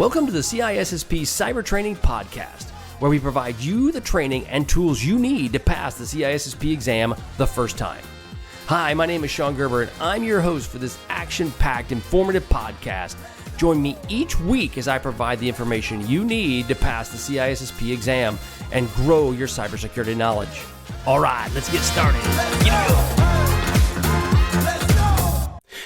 Welcome to the CISSP Cyber Training Podcast, where we provide you the training and tools you need to pass the CISSP exam the first time. Hi, my name is Sean Gerber, and I'm your host for this action-packed, informative podcast. Join me each week as I provide the information you need to pass the CISSP exam and grow your cybersecurity knowledge. All right, let's get started.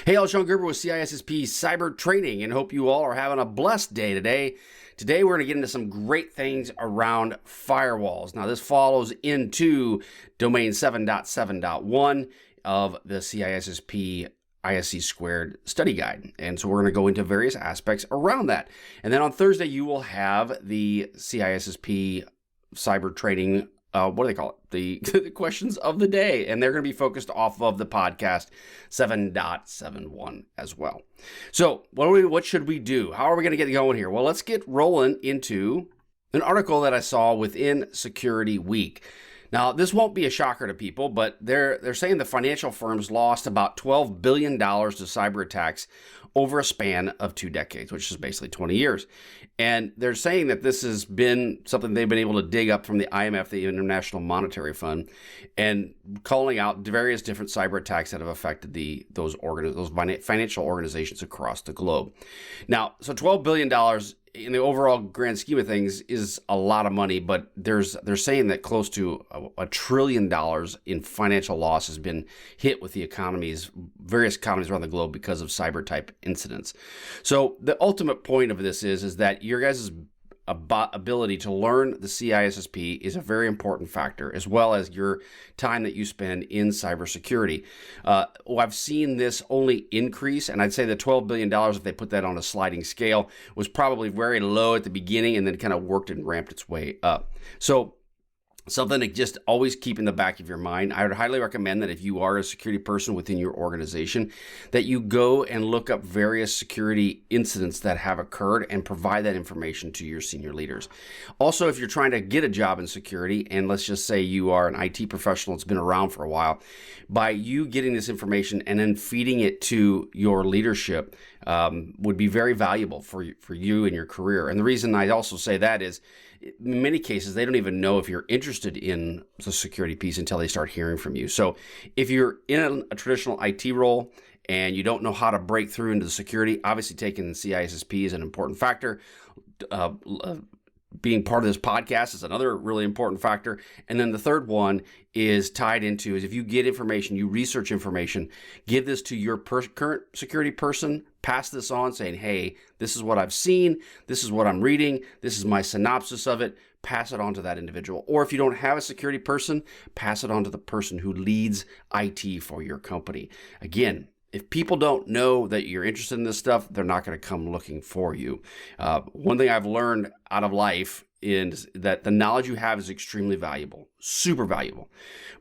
Hey, I'm Sean Gerber with CISSP Cyber Training, and hope you all are having a blessed day today. Today, we're going to get into some great things around firewalls. Now, this follows into domain 7.7.1 of the CISSP ISC Squared study guide. And so we're going to go into various aspects around that. And then on Thursday, you will have the CISSP Cyber Training what do they call it? The questions of the day. And they're going to be focused off of the podcast 7.7.1 as well. So what should we do? How are we going to get going here? Well, let's get rolling into an article that I saw within Security Week. Now, this won't be a shocker to people, but they're saying the financial firms lost about $12 billion to cyber attacks over a span of 2 decades, which is basically 20 years. And they're saying that this has been something they've been able to dig up from the IMF, the International Monetary Fund, and calling out various different cyber attacks that have affected those financial organizations across the globe. Now, so $12 billion in the overall grand scheme of things is a lot of money, but they're saying that close to $1 trillion in financial loss has been hit with the various economies around the globe because of cyber type incidents. So the ultimate point of this is that your guys' ability to learn the CISSP is a very important factor, as well as your time that you spend in cybersecurity. I've seen this only increase, and I'd say the $12 billion, if they put that on a sliding scale, was probably very low at the beginning and then kind of worked and ramped its way up. So something to just always keep in the back of your mind. I would highly recommend that if you are a security person within your organization, that you go and look up various security incidents that have occurred and provide that information to your senior leaders. Also, if you're trying to get a job in security, and let's just say you are an IT professional that's been around for a while, by you getting this information and then feeding it to your leadership would be very valuable for you and your career. And the reason I also say that is, in many cases, they don't even know if you're interested in the security piece until they start hearing from you. So if you're in a traditional IT role and you don't know how to break through into the security, obviously taking the CISSP is an important factor. Being part of this podcast is another really important factor. And then the third one is tied into is if you get information, you research information, give this to your current security person, pass this on saying, hey, this is what I've seen, this is what I'm reading, this is my synopsis of it, pass it on to that individual. Or if you don't have a security person, pass it on to the person who leads IT for your company. Again, if people don't know that you're interested in this stuff, they're not going to come looking for you. One thing I've learned out of life is that the knowledge you have is extremely valuable, super valuable.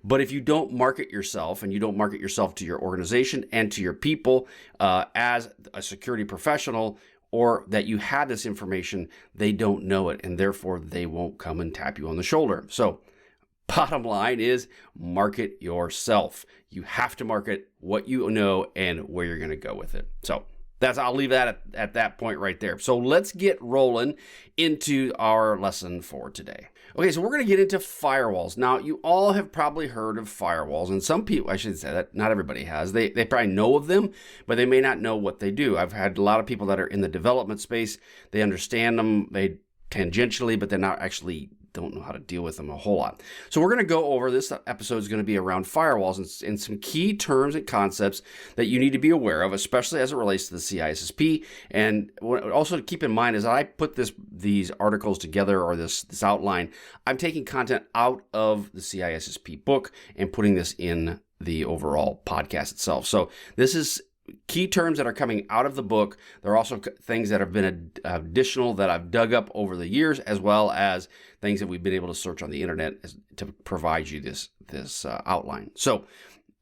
But if you don't market yourself and you don't market yourself to your organization and to your people as a security professional, or that you have this information, they don't know it, and therefore they won't come and tap you on the shoulder. So bottom line is market yourself. You have to market what you know and where you're going to go with it. So I'll leave that at that point right there. So let's get rolling into our lesson for today. Okay, so we're going to get into firewalls. Now, you all have probably heard of firewalls, and some people, I should say that not everybody has. They probably know of them, but they may not know what they do. I've had a lot of people that are in the development space. They understand them, they tangentially, but they're not actually don't know how to deal with them a whole lot. So we're going to go over, this episode is going to be around firewalls and some key terms and concepts that you need to be aware of, especially as it relates to the CISSP. And also to keep in mind is I put these articles together, or this outline, I'm taking content out of the CISSP book and putting this in the overall podcast itself. So this is key terms that are coming out of the book. There are also things that have been additional that I've dug up over the years, as well as things that we've been able to search on the internet to provide you this outline. So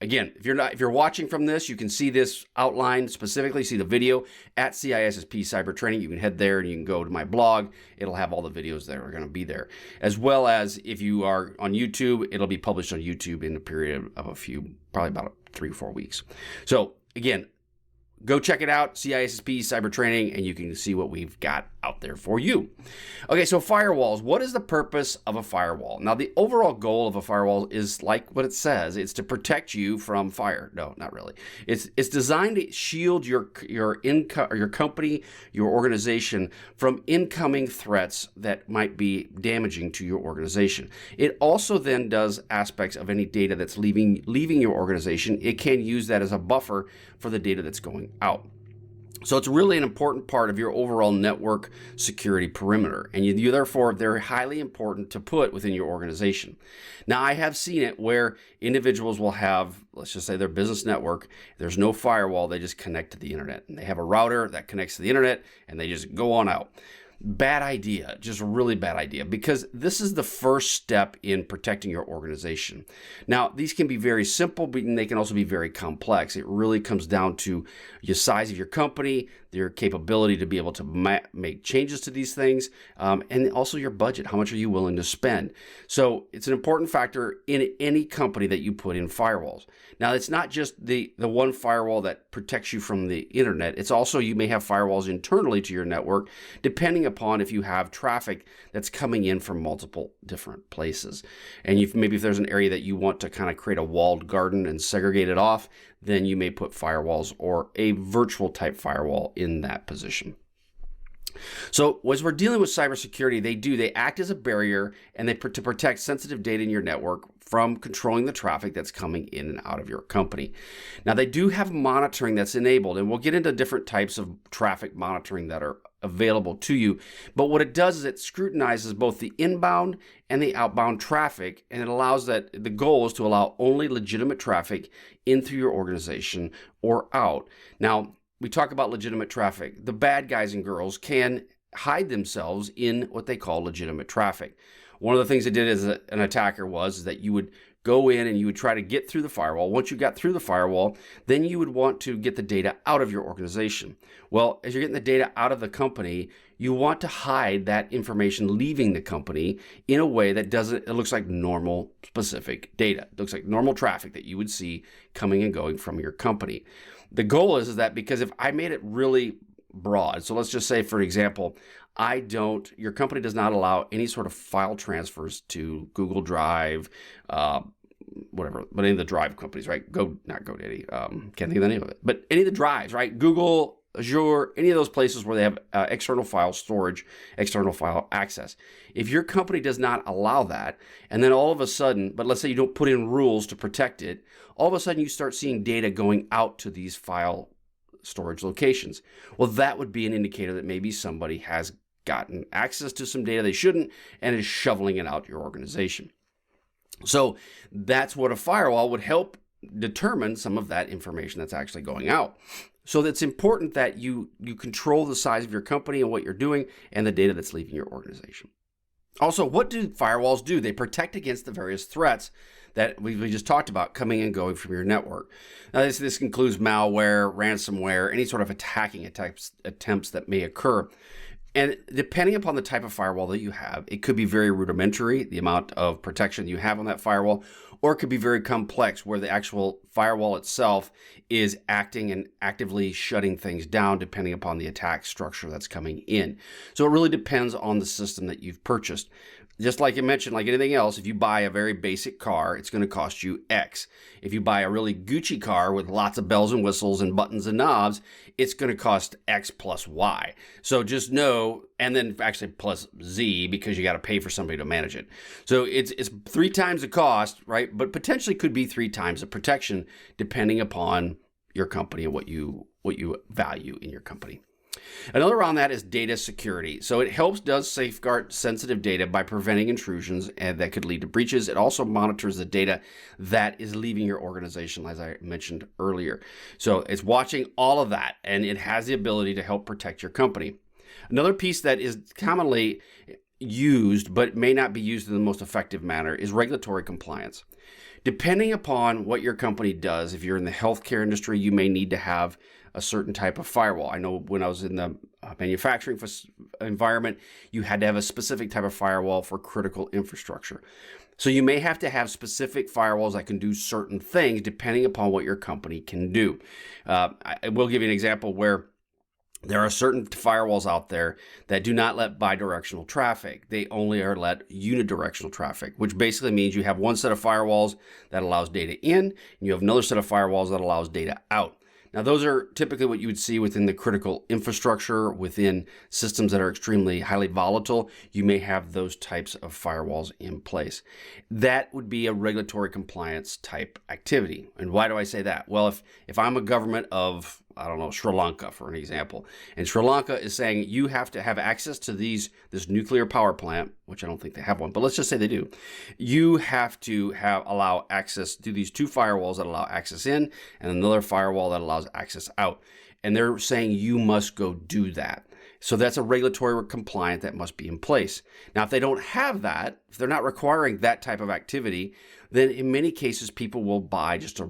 again, if you're watching from this, you can see this outline specifically, see the video at CISSP Cyber Training. You can head there and you can go to my blog. It'll have all the videos that are going to be there. As well as if you are on YouTube, it'll be published on YouTube in a period of probably about 3 or 4 weeks. So again, go check it out, CISSP Cyber Training, and you can see what we've got out there for you. Okay, so firewalls. What is the purpose of a firewall? Now, the overall goal of a firewall is like what it says. It's to protect you from fire. No, not really. It's designed to shield your company, your organization from incoming threats that might be damaging to your organization. It also then does aspects of any data that's leaving your organization. It can use that as a buffer for the data that's going out. So it's really an important part of your overall network security perimeter, and therefore they're highly important to put within your organization. Now, I have seen it where individuals will have, let's just say, their business network. There's no firewall. They just connect to the internet, and they have a router that connects to the internet, and they just go on out. Bad idea, just a really bad idea, because this is the first step in protecting your organization. Now, these can be very simple, but they can also be very complex. It really comes down to your size of your company, your capability to be able to make changes to these things, and also your budget. How much are you willing to spend? So it's an important factor in any company that you put in firewalls. Now, it's not just the one firewall that protects you from the internet. It's also, you may have firewalls internally to your network, depending upon if you have traffic that's coming in from multiple different places. And maybe if there's an area that you want to kind of create a walled garden and segregate it off, then you may put firewalls or a virtual type firewall in that position. So as we're dealing with cybersecurity, they act as a barrier and to protect sensitive data in your network from controlling the traffic that's coming in and out of your company. Now, they do have monitoring that's enabled, and we'll get into different types of traffic monitoring that are available to you. But what it does is it scrutinizes both the inbound and the outbound traffic, and it allows that the goal is to allow only legitimate traffic in through your organization or out. Now, we talk about legitimate traffic. The bad guys and girls can hide themselves in what they call legitimate traffic. One of the things they did as an attacker was that you would go in and you would try to get through the firewall. Once you got through the firewall, then you would want to get the data out of your organization. Well, as you're getting the data out of the company, you want to hide that information leaving the company in a way that it looks like normal specific data. It looks like normal traffic that you would see coming and going from your company. The goal is that because if I made it really broad, so let's just say, for example, your company does not allow any sort of file transfers to Google Drive, whatever, but any of the drive companies, right? Not GoDaddy, can't think of the name of it, but any of the drives, right? Google, Azure, any of those places where they have external file storage, external file access. If your company does not allow that, and then all of a sudden, but let's say you don't put in rules to protect it, all of a sudden you start seeing data going out to these file storage locations. Well, that would be an indicator that maybe somebody has gotten access to some data they shouldn't and is shoveling it out your organization. So that's what a firewall would help determine some of that information that's actually going out. So it's important that you control the size of your company and what you're doing and the data that's leaving your organization. Also, what do firewalls do? They protect against the various threats that we just talked about coming and going from your network. Now, this includes malware, ransomware, any sort of attacking attempts that may occur. And depending upon the type of firewall that you have, it could be very rudimentary, the amount of protection you have on that firewall, or it could be very complex where the actual firewall itself is acting and actively shutting things down depending upon the attack structure that's coming in. So it really depends on the system that you've purchased. Just like I mentioned, like anything else, if you buy a very basic car, it's going to cost you X. If you buy a really Gucci car with lots of bells and whistles and buttons and knobs, it's going to cost X plus Y. So just know, and then actually plus Z, because you got to pay for somebody to manage it. So it's 3 times the cost, right? But potentially could be 3 times the protection, depending upon your company and what you value in your company. Another on that is data security. So it does safeguard sensitive data by preventing intrusions and that could lead to breaches. It also monitors the data that is leaving your organization, as I mentioned earlier. So it's watching all of that, and it has the ability to help protect your company. Another piece that is commonly used but may not be used in the most effective manner is regulatory compliance. Depending upon what your company does, if you're in the healthcare industry, you may need to have a certain type of firewall. I know when I was in the manufacturing environment, you had to have a specific type of firewall for critical infrastructure. So you may have to have specific firewalls that can do certain things depending upon what your company can do. I will give you an example where there are certain firewalls out there that do not let bidirectional traffic. They only let unidirectional traffic, which basically means you have one set of firewalls that allows data in, and you have another set of firewalls that allows data out. Now, those are typically what you would see within the critical infrastructure, within systems that are extremely highly volatile. You may have those types of firewalls in place. That would be a regulatory compliance type activity. And why do I say that? Well, if I'm a government of, I don't know, Sri Lanka, for an example, and Sri Lanka is saying you have to have access to this nuclear power plant, which I don't think they have one, but let's just say they do. You have to allow access to these two firewalls that allow access in and another firewall that allows access out. And they're saying you must go do that. So that's a regulatory compliant that must be in place. Now, if they don't have that, if they're not requiring that type of activity, then in many cases, people will buy just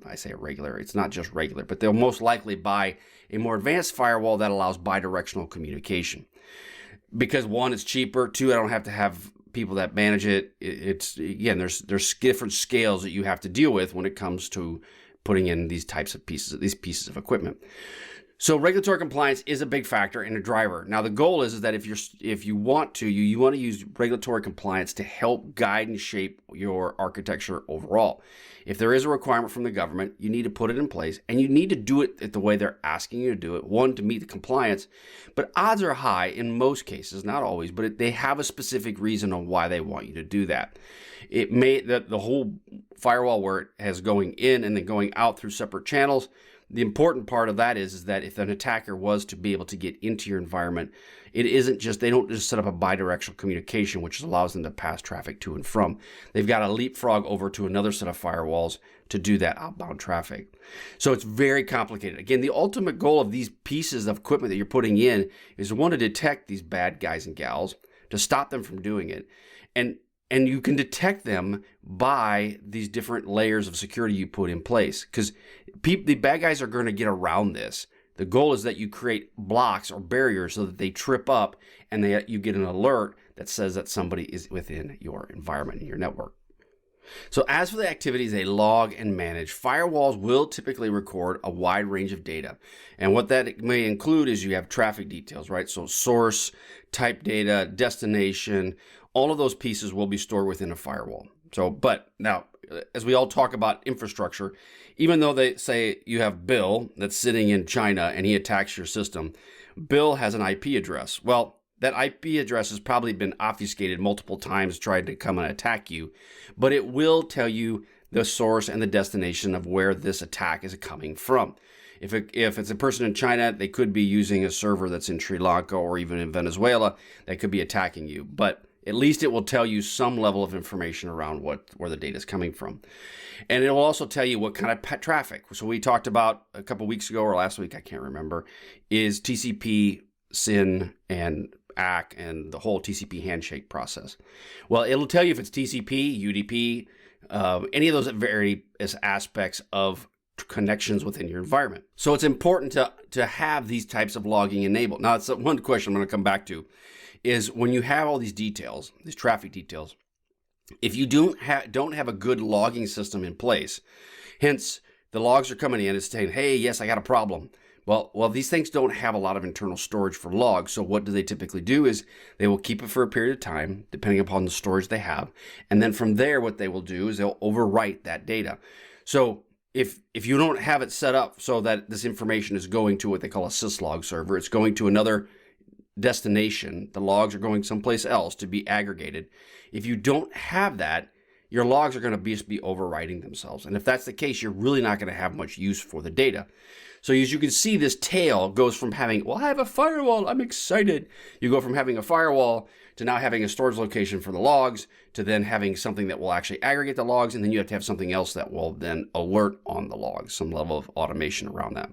I say a regular, it's not just regular, but they'll most likely buy a more advanced firewall that allows bidirectional communication. Because one, it's cheaper. Two, I don't have to have people that manage it. It's, again, there's different scales that you have to deal with when it comes to putting in these pieces of equipment. So regulatory compliance is a big factor and a driver. Now, the goal is that if you want to use regulatory compliance to help guide and shape your architecture overall. If there is a requirement from the government, you need to put it in place, and you need to do it the way they're asking you to do it. One, to meet the compliance, but odds are high in most cases, not always, but they have a specific reason on why they want you to do that. It may that the whole firewall where it has going in and then going out through separate channels. The important part of that is that if an attacker was to be able to get into your environment, they don't just set up a bidirectional communication, which allows them to pass traffic to and from. They've got to leapfrog over to another set of firewalls to do that outbound traffic. So it's very complicated. Again, the ultimate goal of these pieces of equipment that you're putting in is one, to detect these bad guys and gals, to stop them from doing it. And you can detect them by these different layers of security you put in place, because the bad guys are going to get around this. The goal is that you create blocks or barriers so that they trip up and you get an alert that says that somebody is within your environment and your network. So as for the activities they log and manage, firewalls will typically record a wide range of data. And what that may include is you have traffic details, right? So source, type data, destination, all of those pieces will be stored within a firewall. But now, as we all talk about infrastructure, even though they say you have Bill that's sitting in China and he attacks your system, Bill has an IP address. Well, that IP address has probably been obfuscated multiple times trying to come and attack you, but it will tell you the source and the destination of where this attack is coming from. If it's a person in China, they could be using a server that's in Sri Lanka or even in Venezuela that could be attacking you. But at least it will tell you some level of information around where the data is coming from. And it will also tell you what kind of traffic. So we talked about a couple weeks ago or last week, I can't remember, is TCP, SYN, and ACK, and the whole TCP handshake process. Well, it'll tell you if it's TCP, UDP, any of those various aspects of connections within your environment. So it's important to have these types of logging enabled. Now, it's one question I'm going to come back to, is when you have all these details, these traffic details, if you don't have a good logging system in place, hence the logs are coming in and saying, hey, yes, I got a problem. Well, these things don't have a lot of internal storage for logs. So what do they typically do is they will keep it for a period of time, depending upon the storage they have. And then from there, what they will do is they'll overwrite that data. So if you don't have it set up so that this information is going to what they call a syslog server, it's going to another destination, the logs are going someplace else to be aggregated. If you don't have that, your logs are going to be overwriting themselves. And if that's the case, you're really not going to have much use for the data. So as you can see, this tail goes from having, well, I have a firewall, I'm excited. You go from having a firewall to now having a storage location for the logs, to then having something that will actually aggregate the logs, and then you have to have something else that will then alert on the logs, some level of automation around that.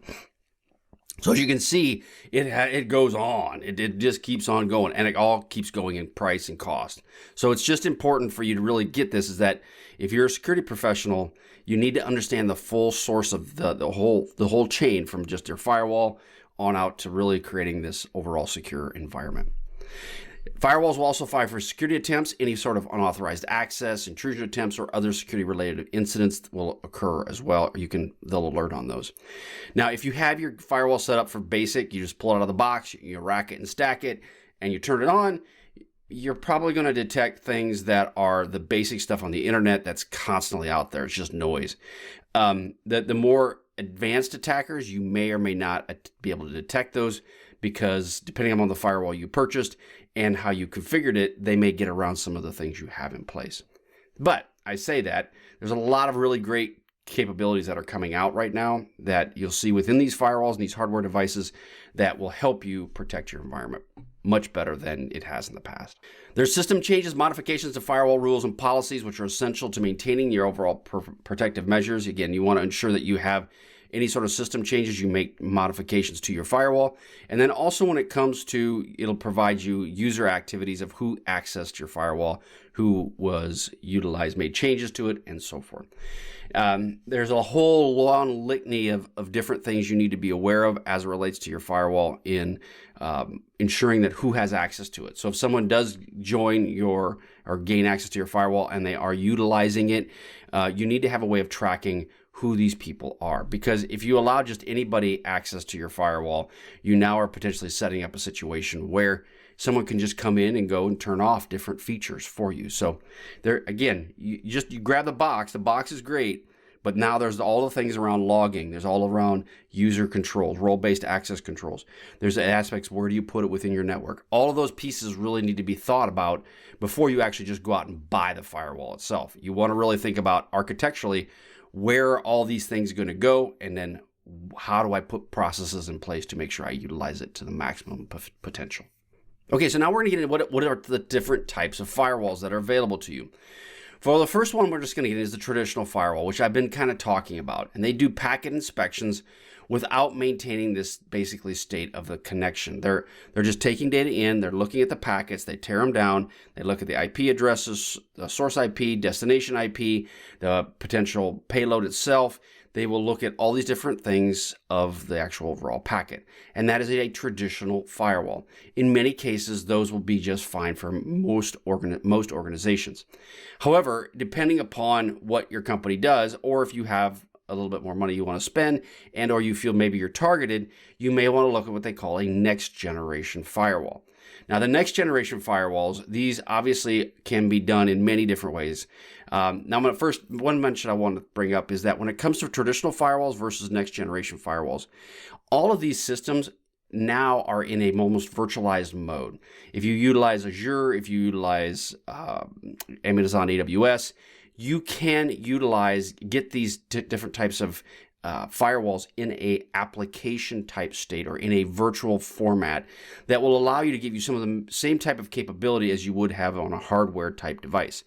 So as you can see, it goes on. It just keeps on going, and it all keeps going in price and cost. So it's just important for you to really get this, is that if you're a security professional, you need to understand the full source of the whole chain, from just your firewall on out to really creating this overall secure environment. Firewalls will also fire for security attempts. Any sort of unauthorized access, intrusion attempts, or other security-related incidents will occur as well. They'll alert on those. Now, if you have your firewall set up for basic, you just pull it out of the box, you rack it and stack it, and you turn it on, you're probably going to detect things that are the basic stuff on the internet that's constantly out there. It's just noise. The more advanced attackers, you may or may not be able to detect those, because depending on the firewall you purchased and how you configured it, they may get around some of the things you have in place. But I say that there's a lot of really great capabilities that are coming out right now that you'll see within these firewalls and these hardware devices that will help you protect your environment much better than it has in the past. There's system changes, modifications to firewall rules and policies, which are essential to maintaining your overall protective measures. Again, you want to ensure that you have any sort of system changes, you make modifications to your firewall. And then also when it comes to, it'll provide you user activities of who accessed your firewall, who was utilized, made changes to it, and so forth. There's a whole long litany of different things you need to be aware of as it relates to your firewall in ensuring that who has access to it. So if someone does join or gain access to your firewall and they are utilizing it, you need to have a way of tracking who these people are. Because if you allow just anybody access to your firewall, you now are potentially setting up a situation where someone can just come in and go and turn off different features for you. So there, again, you grab the box is great, but now there's all the things around logging. There's all around user controls, role-based access controls. There's aspects, where do you put it within your network? All of those pieces really need to be thought about before you actually just go out and buy the firewall itself. You want to really think about architecturally, where are all these things going to go, and then how do I put processes in place to make sure I utilize it to the maximum potential. Okay, so now we're going to get into what are the different types of firewalls that are available to you. For the first one we're just going to get is the traditional firewall, which I've been kind of talking about. And they do packet inspections without maintaining this basically state of the connection. They're just taking data in, they're looking at the packets, they tear them down, they look at the IP addresses, the source IP, destination IP, the potential payload itself. They will look at all these different things of the actual overall packet. And that is a traditional firewall. In many cases, those will be just fine for most organizations. However, depending upon what your company does, or if you have a little bit more money you want to spend, and or you feel maybe you're targeted, you may want to look at what they call a next generation firewall. Now, the next generation firewalls, these obviously can be done in many different ways. Now, one mention I want to bring up is that when it comes to traditional firewalls versus next generation firewalls, all of these systems now are in a almost virtualized mode. If you utilize Azure, if you utilize Amazon AWS, you can get these different types of firewalls in a application type state or in a virtual format that will allow you to give you some of the same type of capability as you would have on a hardware type device.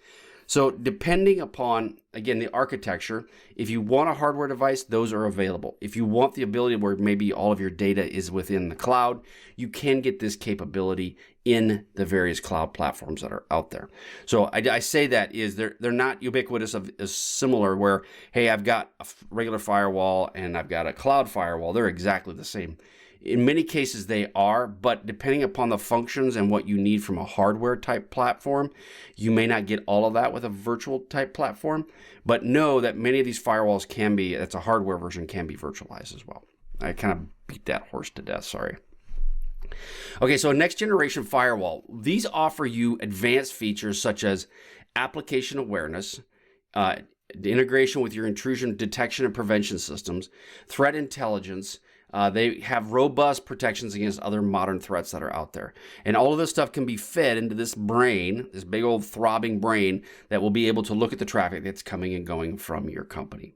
So depending upon, again, the architecture, if you want a hardware device, those are available. If you want the ability where maybe all of your data is within the cloud, you can get this capability in the various cloud platforms that are out there. So I say that is they're not ubiquitous as similar where, hey, I've got a regular firewall and I've got a cloud firewall. They're exactly the same. In many cases they are, but depending upon the functions and what you need from a hardware type platform, you may not get all of that with a virtual type platform, but know that many of these firewalls that's a hardware version, can be virtualized as well. I kind of beat that horse to death, sorry. Okay, so next generation firewall. These offer you advanced features such as application awareness, integration with your intrusion detection and prevention systems, threat intelligence. They have robust protections against other modern threats that are out there. And all of this stuff can be fed into this brain, this big old throbbing brain that will be able to look at the traffic that's coming and going from your company.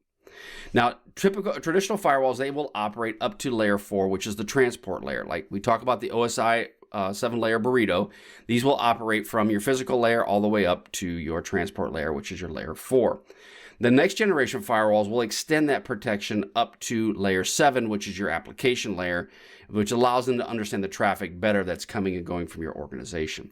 Now, traditional firewalls, they will operate up to layer 4, which is the transport layer. Like we talk about the OSI 7-layer burrito, these will operate from your physical layer all the way up to your transport layer, which is your layer 4. The next generation firewalls will extend that protection up to layer 7, which is your application layer, which allows them to understand the traffic better that's coming and going from your organization.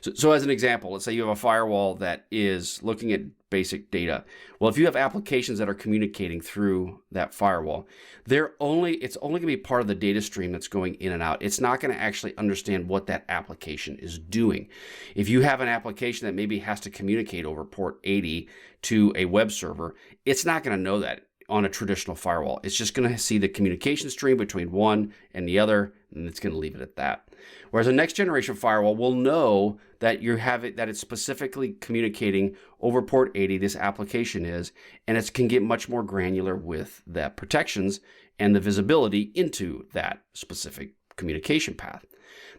So as an example, let's say you have a firewall that is looking at basic data. Well, if you have applications that are communicating through that firewall, it's only going to be part of the data stream that's going in and out. It's not going to actually understand what that application is doing. If you have an application that maybe has to communicate over port 80 to a web server, it's not going to know that on a traditional firewall. It's just going to see the communication stream between one and the other, and it's going to leave it at that. Whereas a next generation firewall will know that that it's specifically communicating over port 80, this application is, and it can get much more granular with the protections and the visibility into that specific communication path.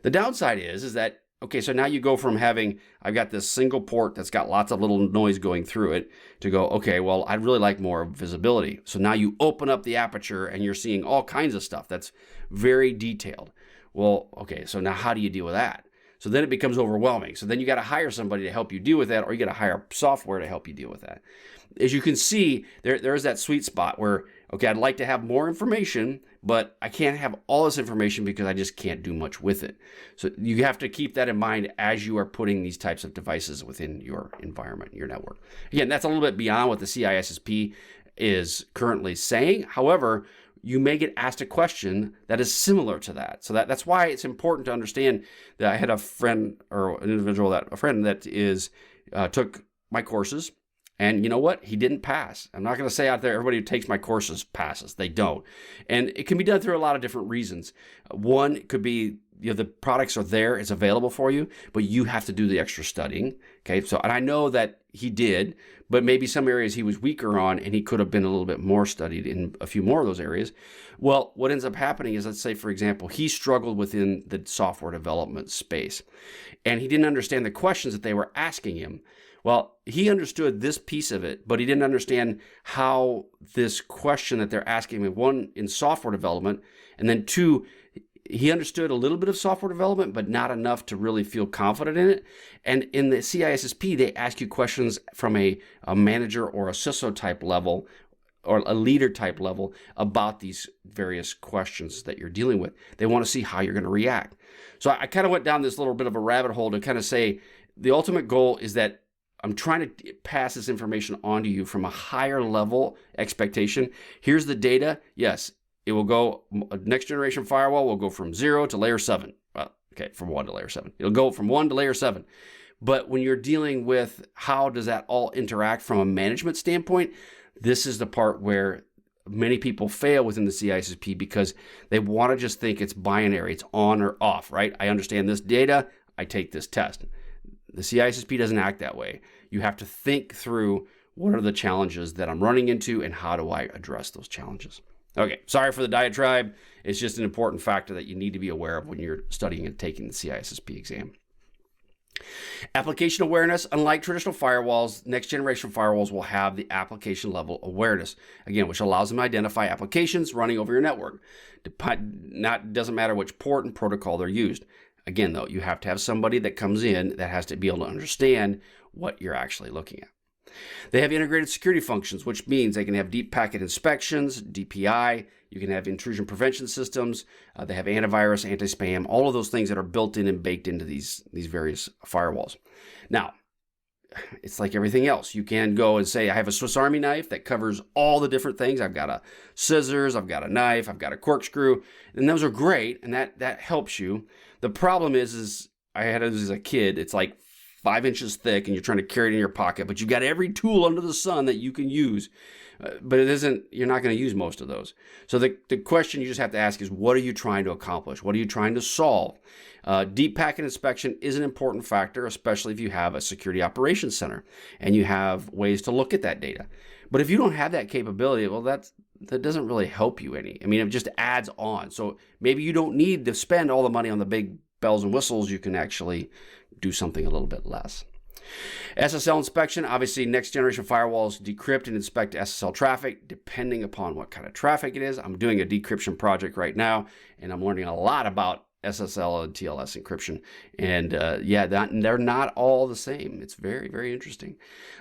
The downside is that, okay, so now you go from having, I've got this single port that's got lots of little noise going through it, to go, okay, well, I'd really like more visibility. So now you open up the aperture and you're seeing all kinds of stuff that's very detailed. Well, okay, so now how do you deal with that? So then it becomes overwhelming. So then you got to hire somebody to help you deal with that, or you got to hire software to help you deal with that. As you can see, there's that sweet spot where, okay, I'd like to have more information, but I can't have all this information because I just can't do much with it. So you have to keep that in mind as you are putting these types of devices within your environment, your network. Again, that's a little bit beyond what the CISSP is currently saying. However, you may get asked a question that is similar to that. So that's why it's important to understand that I had a friend that took my courses, and you know what? He didn't pass. I'm not going to say out there everybody who takes my courses passes. They don't. And it can be done through a lot of different reasons. One could be, the products are there, it's available for you, but you have to do the extra studying. Okay, so, and I know that he did, but maybe some areas he was weaker on and he could have been a little bit more studied in a few more of those areas. Well, what ends up happening is, let's say, for example, he struggled within the software development space and he didn't understand the questions that they were asking him. Well, he understood this piece of it, but he didn't understand how this question that they're asking him, one, in software development, and then two, he understood a little bit of software development, but not enough to really feel confident in it. And in the CISSP, they ask you questions from a manager or a CISO type level or a leader type level about these various questions that you're dealing with. They want to see how you're going to react. So I kind of went down this little bit of a rabbit hole to kind of say the ultimate goal is that I'm trying to pass this information on to you from a higher level expectation. Here's the data. Yes, it will go, next generation firewall will go from 0 to layer 7. From 1 to layer 7. It'll go from 1 to layer 7. But when you're dealing with how does that all interact from a management standpoint, this is the part where many people fail within the CISSP because they want to just think it's binary, it's on or off, right? I understand this data, I take this test. The CISSP doesn't act that way. You have to think through what are the challenges that I'm running into and how do I address those challenges. Okay, sorry for the diatribe. It's just an important factor that you need to be aware of when you're studying and taking the CISSP exam. Application awareness, unlike traditional firewalls, next generation firewalls will have the application level awareness, again, which allows them to identify applications running over your network. Doesn't matter which port and protocol they're used. Again, though, you have to have somebody that comes in that has to be able to understand what you're actually looking at. They have integrated security functions, which means they can have deep packet inspections, DPI, you can have intrusion prevention systems, they have antivirus, anti-spam, all of those things that are built in and baked into these various firewalls. Now, it's like everything else. You can go and say, I have a Swiss Army knife that covers all the different things. I've got a scissors, I've got a knife, I've got a corkscrew, and those are great, and that helps you. The problem is I had it as a kid. It's like 5 inches thick, and you're trying to carry it in your pocket, but you got every tool under the sun that you can use, but you're not going to use most of those. So the question you just have to ask is, what are you trying to accomplish? What are you trying to solve? Deep packet inspection is an important factor, especially if you have a security operations center and you have ways to look at that data. But if you don't have that capability, well, that doesn't really help you any. I mean, it just adds on. So maybe you don't need to spend all the money on the big bells and whistles. You can actually do something a little bit less. SSL inspection, obviously next generation firewalls decrypt and inspect SSL traffic depending upon what kind of traffic it is. I'm doing a decryption project right now, and I'm learning a lot about SSL and TLS encryption. And they're not all the same. It's very, very interesting.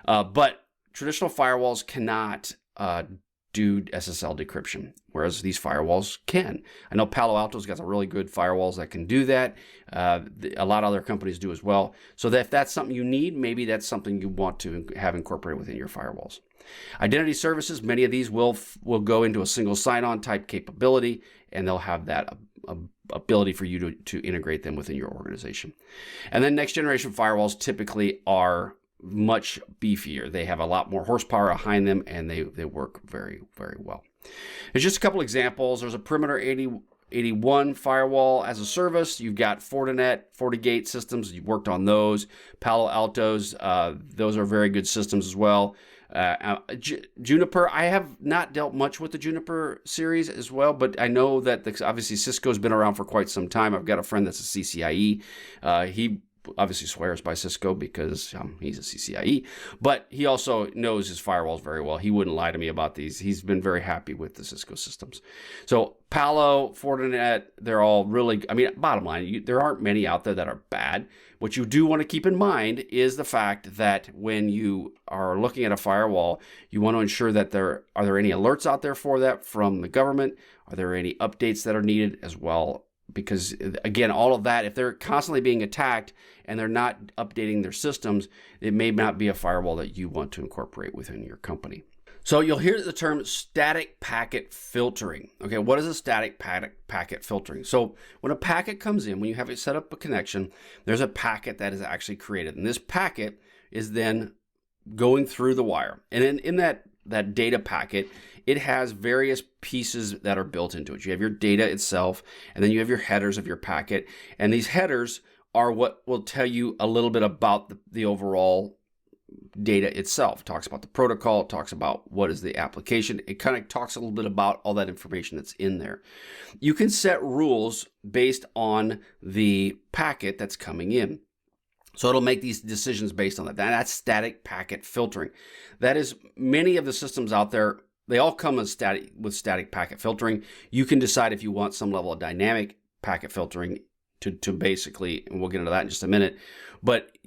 But traditional firewalls cannot do SSL decryption, whereas these firewalls can. I know Palo Alto's got some really good firewalls that can do that. A lot of other companies do as well. So that if that's something you need, maybe that's something you want to have incorporated within your firewalls. Identity services, many of these will go into a single sign-on type capability, and they'll have that ability for you to integrate them within your organization. And then next generation firewalls typically are much beefier. They have a lot more horsepower behind them, and they work very, very well. There's just a couple examples. There's a Perimeter 8081 firewall as a service. You've got Fortinet, FortiGate systems. You've worked on those. Palo Alto's, those are very good systems as well. Juniper, I have not dealt much with the Juniper series as well, but I know that obviously Cisco's been around for quite some time. I've got a friend that's a CCIE. He obviously swears by Cisco because he's a CCIE, but he also knows his firewalls very well. He wouldn't lie to me about these. He's been very happy with the Cisco systems. So Palo, Fortinet, they're all really, I mean, bottom line, there aren't many out there that are bad. What you do want to keep in mind is the fact that when you are looking at a firewall, you want to ensure that are there any alerts out there for that from the government? Are there any updates that are needed as well? Because again, all of that, if they're constantly being attacked and they're not updating their systems, it may not be a firewall that you want to incorporate within your company. So you'll hear the term static packet filtering. Okay, what is a static packet filtering? So when a packet comes in, when you have it set up a connection, there's a packet that is actually created. And this packet is then going through the wire. And in that data packet, it has various pieces that are built into it. You have your data itself, and then you have your headers of your packet. And these headers are what will tell you a little bit about the overall data itself. It talks about the protocol, it talks about what is the application. It kind of talks a little bit about all that information that's in there. You can set rules based on the packet that's coming in. So it'll make these decisions based on that. That's static packet filtering. That is, many of the systems out there, they all come with static packet filtering. You can decide if you want some level of dynamic packet filtering to basically, and we'll get into that in just a minute, but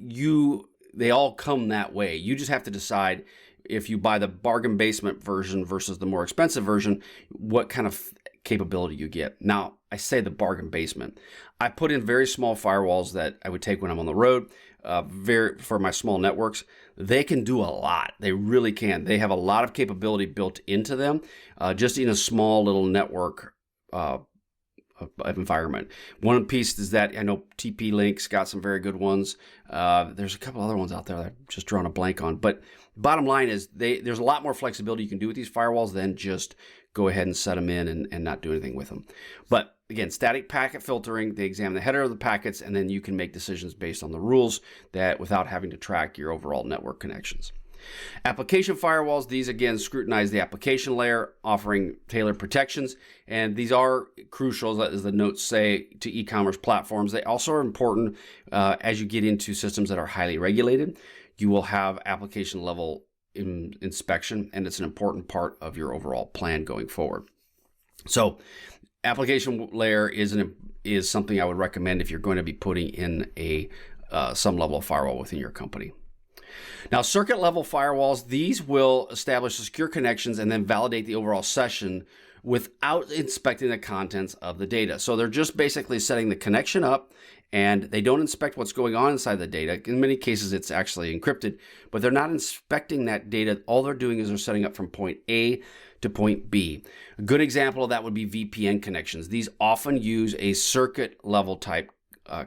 they all come that way. You just have to decide if you buy the bargain basement version versus the more expensive version, what kind of capability you get. Now, I say the bargain basement. I put in very small firewalls that I would take when I'm on the road, for my small networks. They can do a lot. They really can. They have a lot of capability built into them, just in a small little network environment. One piece is that I know TP-Link's got some very good ones. There's a couple other ones out there that I've just drawn a blank on. But bottom line is there's a lot more flexibility you can do with these firewalls than just go ahead and set them in and not do anything with them. But again, static packet filtering, they examine the header of the packets, and then you can make decisions based on the rules that without having to track your overall network connections. Application firewalls, these again scrutinize the application layer, offering tailored protections, and these are crucial, as the notes say, to e-commerce platforms. They also are important as you get into systems that are highly regulated. You will have application level inspection, and it's an important part of your overall plan going forward. So application layer is something I would recommend if you're going to be putting in some level of firewall within your company. Now, circuit level firewalls, these will establish secure connections and then validate the overall session without inspecting the contents of the data. So they're just basically setting the connection up, and they don't inspect what's going on inside the data. In many cases, it's actually encrypted, but they're not inspecting that data. All they're doing is they're setting up from point A to point B. A good example of that would be VPN connections. These often use a circuit level type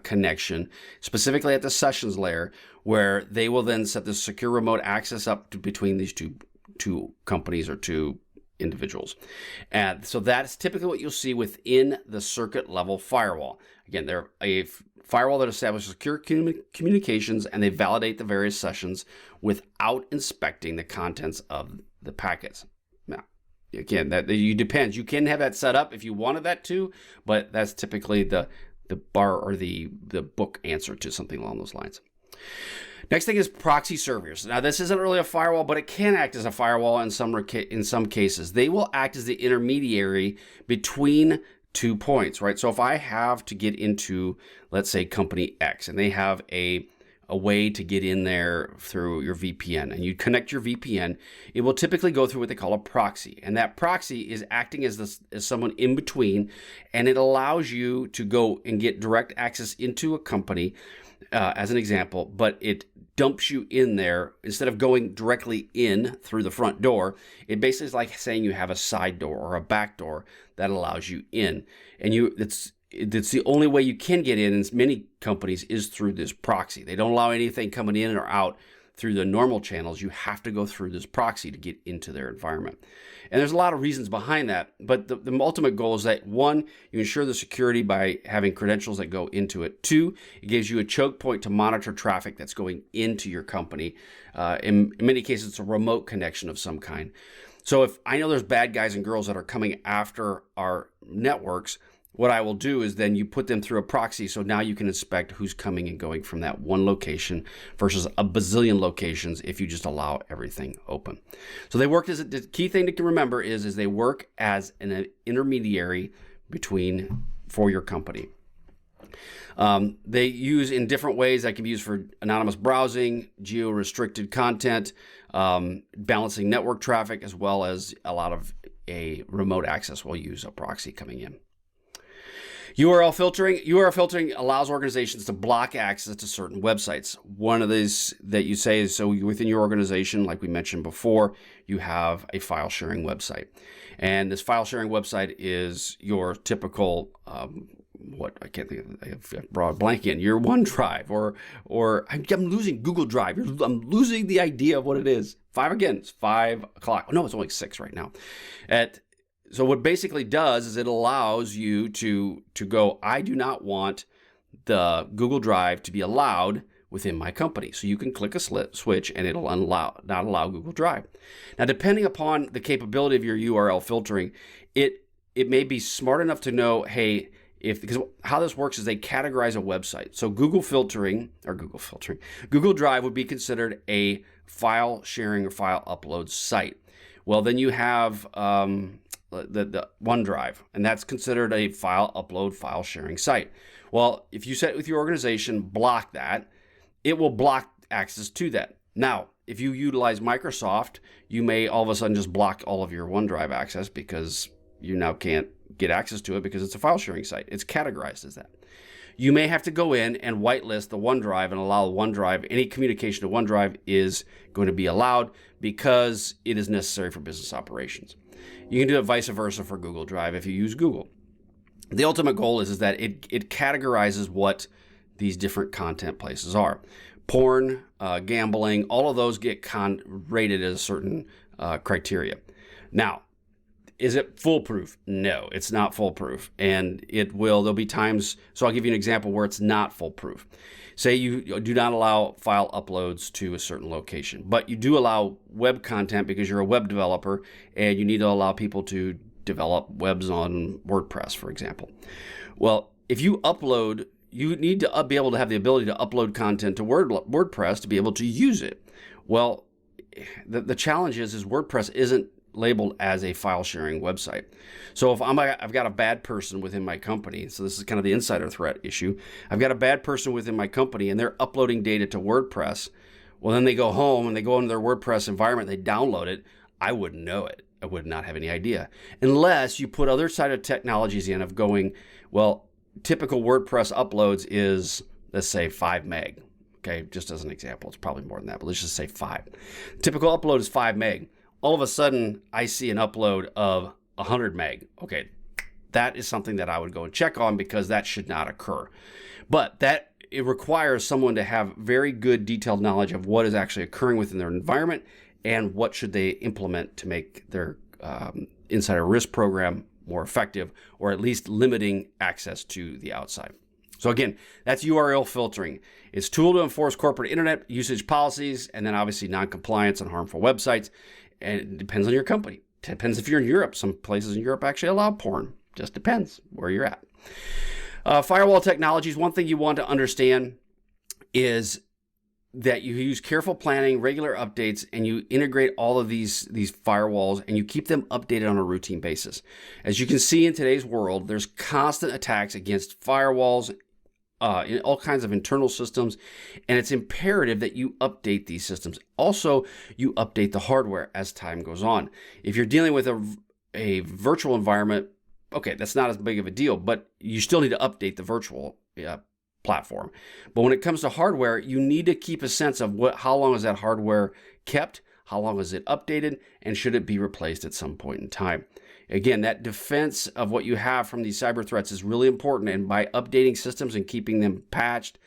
connection, specifically at the sessions layer, where they will then set the secure remote access up between these two companies or two individuals. And so that's typically what you'll see within the circuit level firewall. Again, they're a firewall that establishes secure communications, and they validate the various sessions without inspecting the contents of the packets. Now, again, that depends. You can have that set up if you wanted that to, but that's typically the bar or the book answer to something along those lines. Next thing is proxy servers. Now, this isn't really a firewall, but it can act as a firewall in some cases. They will act as the intermediary between 2 points, right? So if I have to get into, let's say, company X, and they have a a way to get in there through your VPN, and you connect your VPN, it will typically go through what they call a proxy. And that proxy is acting as someone in between, and it allows you to go and get direct access into a company, as an example, but it dumps you in there. Instead of going directly in through the front door, it basically is like saying you have a side door or a back door that allows you in. And it's the only way you can get in many companies is through this proxy. They don't allow anything coming in or out through the normal channels. You have to go through this proxy to get into their environment. And there's a lot of reasons behind that, but the ultimate goal is that, one, you ensure the security by having credentials that go into it. Two, it gives you a choke point to monitor traffic that's going into your company. In many cases, it's a remote connection of some kind. So if I know there's bad guys and girls that are coming after our networks, what I will do is then you put them through a proxy, so now you can inspect who's coming and going from that one location versus a bazillion locations if you just allow everything open. So they work as the key thing to remember is they work as an intermediary for your company. They use in different ways that can be used for anonymous browsing, geo-restricted content, balancing network traffic, as well as a lot of a remote access will use a proxy coming in. URL filtering. URL filtering allows organizations to block access to certain websites. One of these that you say is, so within your organization, like we mentioned before, you have a file sharing website. And this file sharing website is your typical, I can't think of, I have broad blank in, your OneDrive, or I'm losing Google Drive. I'm losing the idea of what it is. It's 5 o'clock. Oh, no, it's only 6 right now. So what basically does is it allows you to go, I do not want the Google Drive to be allowed within my company. So you can click a switch and it'll not allow Google Drive. Now, depending upon the capability of your URL filtering, it may be smart enough to know, hey, because how this works is they categorize a website. So Google Drive would be considered a file sharing or file upload site. Well, then you have the OneDrive, and that's considered a file upload, file sharing site. Well, if you set with your organization, block that, it will block access to that. Now, if you utilize Microsoft, you may all of a sudden just block all of your OneDrive access because you now can't get access to it because it's a file sharing site. It's categorized as that. You may have to go in and whitelist the OneDrive and allow OneDrive, any communication to OneDrive is going to be allowed because it is necessary for business operations. You can do it vice versa for Google Drive if you use Google. The ultimate goal is that it categorizes what these different content places are. Porn, gambling, all of those get rated as a certain criteria. Now, is it foolproof? No, it's not foolproof. And there'll be times, so I'll give you an example where it's not foolproof. Say you do not allow file uploads to a certain location, but you do allow web content because you're a web developer and you need to allow people to develop webs on WordPress, for example. Well, if you upload, you need to be able to have the ability to upload content to WordPress to be able to use it. Well, the challenge is WordPress isn't labeled as a file sharing website. So if I've got a bad person within my company, so this is kind of the insider threat issue. I've got a bad person within my company and they're uploading data to WordPress. Well, then they go home and they go into their WordPress environment, they download it. I wouldn't know it. I would not have any idea. Unless you put other side of technologies in of going, well, typical WordPress uploads is, let's say 5 meg. Okay, just as an example, it's probably more than that, but let's just say 5. Typical upload is 5 meg. All of a sudden, I see an upload of 100 meg. Okay, that is something that I would go and check on because that should not occur. But it requires someone to have very good detailed knowledge of what is actually occurring within their environment and what should they implement to make their insider risk program more effective, or at least limiting access to the outside. So again, that's URL filtering. It's a tool to enforce corporate internet usage policies, and then obviously non-compliance on harmful websites. And it depends on your company. It depends if you're in Europe. Some places in Europe actually allow porn. Just depends where you're at. Firewall technologies, one thing you want to understand is that you use careful planning, regular updates, and you integrate all of these firewalls and you keep them updated on a routine basis. As you can see in today's world, there's constant attacks against firewalls in all kinds of internal systems, and it's imperative that you update these systems. Also, you update the hardware as time goes on. If you're dealing with a virtual environment, okay, that's not as big of a deal, but you still need to update the virtual platform. But when it comes to hardware, you need to keep a sense of how long is that hardware kept, how long is it updated, and should it be replaced at some point in time. Again, that defense of what you have from these cyber threats is really important, and by updating systems and keeping them patched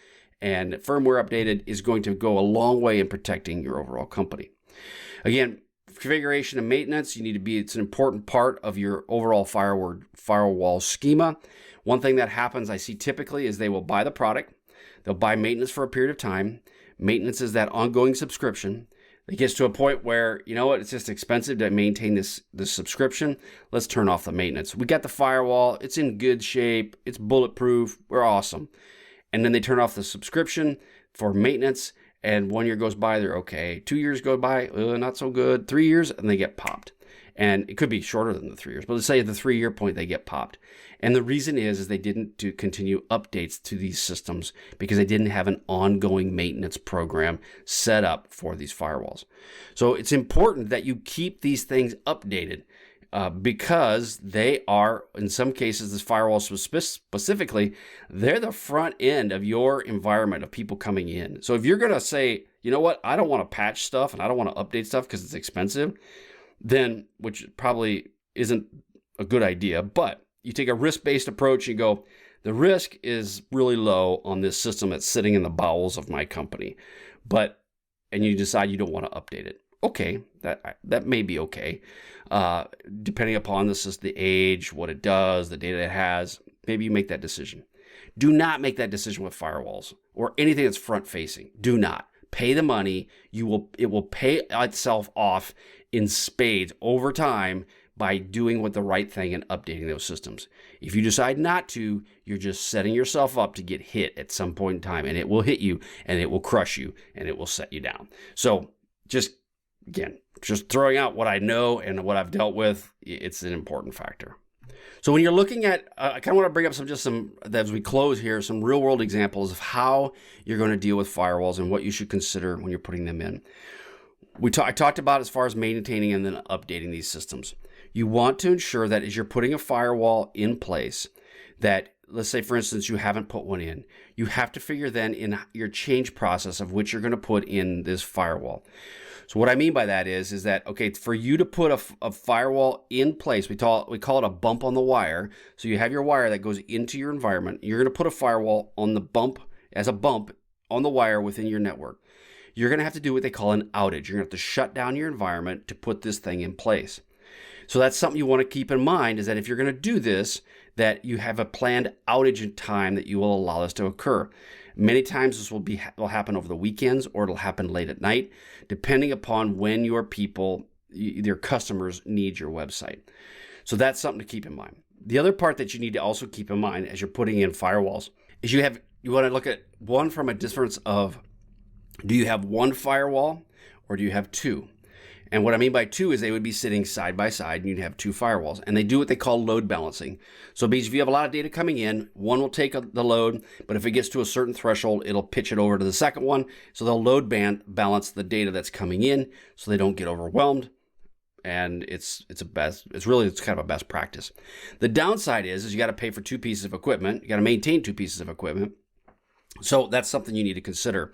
and firmware updated is going to go a long way in protecting your overall company. Again, configuration and maintenance, it's an important part of your overall firewall schema. One thing that happens I see typically is they will buy the product, they'll buy maintenance for a period of time. Maintenance is that ongoing subscription. It gets to a point where, you know what, it's just expensive to maintain this subscription. Let's turn off the maintenance. We got the firewall. It's in good shape. It's bulletproof. We're awesome. And then they turn off the subscription for maintenance. And 1 year goes by, they're okay. 2 years go by, not so good. 3 years, and they get popped. And it could be shorter than the 3 years, but let's say at the 3 year point, they get popped. And the reason is they didn't continue updates to these systems because they didn't have an ongoing maintenance program set up for these firewalls. So it's important that you keep these things updated because they are, in some cases, this firewall specifically, they're the front end of your environment of people coming in. So if you're going to say, you know what, I don't want to patch stuff and I don't want to update stuff because it's expensive, then, which probably isn't a good idea, but you take a risk-based approach and go, the risk is really low on this system that's sitting in the bowels of my company, and you decide you don't want to update it. Okay, that may be okay, depending upon the age, what it does, the data it has. Maybe you make that decision. Do not make that decision with firewalls or anything that's front-facing. Do not. Pay the money. It will pay itself off in spades over time by doing the right thing and updating those systems. If you decide not to, you're just setting yourself up to get hit at some point in time, and it will hit you, and it will crush you, and it will set you down. So just throwing out what I know and what I've dealt with, it's an important factor. So when you're looking at, I kind of want to bring up some, as we close here, some real world examples of how you're going to deal with firewalls and what you should consider when you're putting them in. I talked about as far as maintaining and then updating these systems. You want to ensure that as you're putting a firewall in place, that let's say, for instance, you haven't put one in, you have to figure then in your change process of which you're going to put in this firewall. So what I mean by that is that, okay, for you to put a firewall in place, we call it a bump on the wire. So you have your wire that goes into your environment. You're going to put a firewall on the bump as a bump on the wire within your network. You're going to have to do what they call an outage. You're going to have to shut down your environment to put this thing in place. So that's something you want to keep in mind, is that if you're going to do this, that you have a planned outage in time that you will allow this to occur. Many times this will happen over the weekends, or it'll happen late at night, depending upon when your people, your customers, need your website. So that's something to keep in mind. The other part that you need to also keep in mind as you're putting in firewalls is you want to look at one from a difference of, do you have one firewall or do you have two? And what I mean by two is they would be sitting side by side and you'd have two firewalls. And they do what they call load balancing. So it means if you have a lot of data coming in, one will take the load, but if it gets to a certain threshold, it'll pitch it over to the second one. So they'll load balance the data that's coming in so they don't get overwhelmed. And it's kind of a best practice. The downside is you got to pay for two pieces of equipment. You got to maintain two pieces of equipment. So that's something you need to consider.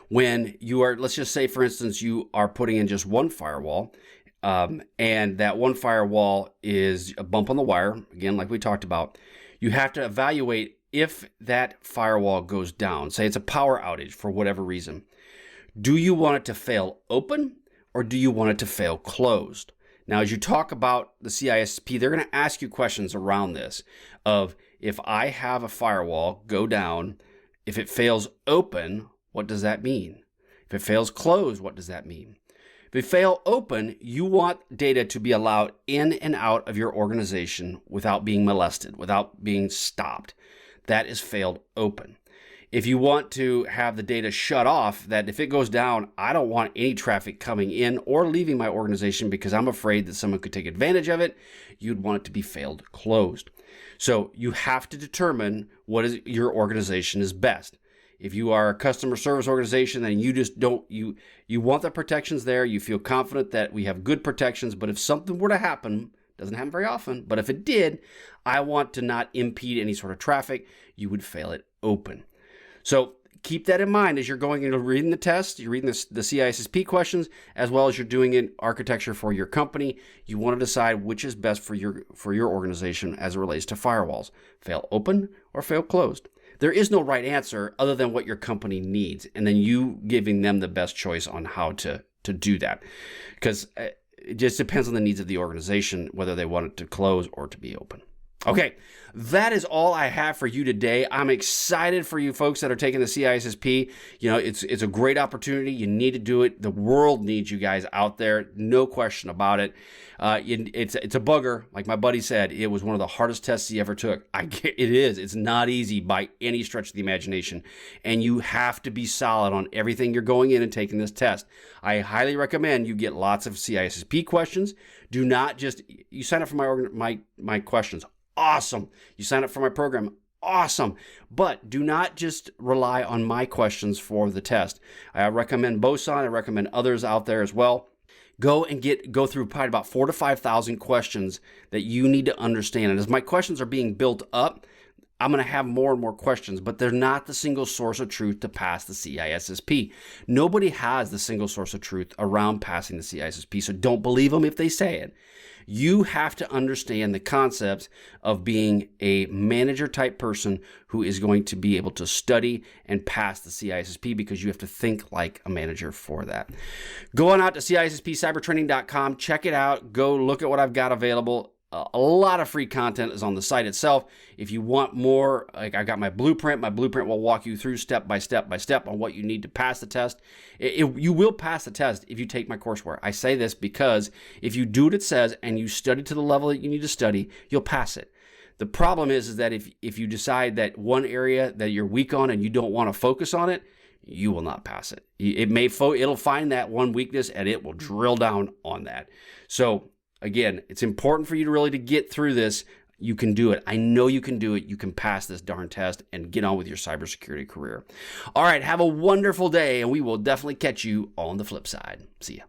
When you are, let's just say, for instance, you are putting in just one firewall, and that one firewall is a bump on the wire, again, like we talked about, you have to evaluate if that firewall goes down. Say it's a power outage for whatever reason. Do you want it to fail open, or do you want it to fail closed? Now, as you talk about the CISSP, they're going to ask you questions around this of, if I have a firewall go down, if it fails open, what does that mean? If it fails closed, what does that mean? If it fails open, you want data to be allowed in and out of your organization without being molested, without being stopped. That is failed open. If you want to have the data shut off, that if it goes down, I don't want any traffic coming in or leaving my organization because I'm afraid that someone could take advantage of it, you'd want it to be failed closed. So you have to determine what is your organization is best. If you are a customer service organization and you just don't, you want the protections there, you feel confident that we have good protections, but if something were to happen, doesn't happen very often, but if it did, I want to not impede any sort of traffic, you would fail it open. So keep that in mind as you're going into reading the test, you're reading the CISSP questions, as well as you're doing it architecture for your company. You want to decide which is best for your organization as it relates to firewalls. Fail open or fail closed. There is no right answer other than what your company needs, and then you giving them the best choice on how to do that. Because it just depends on the needs of the organization, whether they want it to close or to be open. Okay, that is all I have for you today. I'm excited for you folks that are taking the CISSP. You know, it's a great opportunity. You need to do it. The world needs you guys out there. No question about it. It's a bugger. Like my buddy said, it was one of the hardest tests he ever took. It is. It's not easy by any stretch of the imagination. And you have to be solid on everything you're going in and taking this test. I highly recommend you get lots of CISSP questions. Do not just, you sign up for my questions. Awesome. You sign up for my program. Awesome. But do not just rely on my questions for the test. I recommend Boson. I recommend others out there as well. Go through probably about 4,000 to 5,000 questions that you need to understand. And as my questions are being built up, I'm going to have more and more questions, but they're not the single source of truth to pass the CISSP. Nobody has the single source of truth around passing the CISSP, so don't believe them if they say it. You have to understand the concepts of being a manager type person who is going to be able to study and pass the CISSP, because you have to think like a manager for that. Go on out to CISSPcybertraining.com. Check it out. Go look at what I've got available. A lot of free content is on the site itself. If you want more, like I got my blueprint. My blueprint will walk you through step by step on what you need to pass the test. You will pass the test if you take my courseware. I say this because if you do what it says and you study to the level that you need to study, you'll pass it. The problem is that if you decide that one area that you're weak on and you don't want to focus on it, you will not pass it. It'll find that one weakness and it will drill down on that. So again, it's important for you to get through this. You can do it. I know you can do it. You can pass this darn test and get on with your cybersecurity career. All right, have a wonderful day, and we will definitely catch you on the flip side. See ya.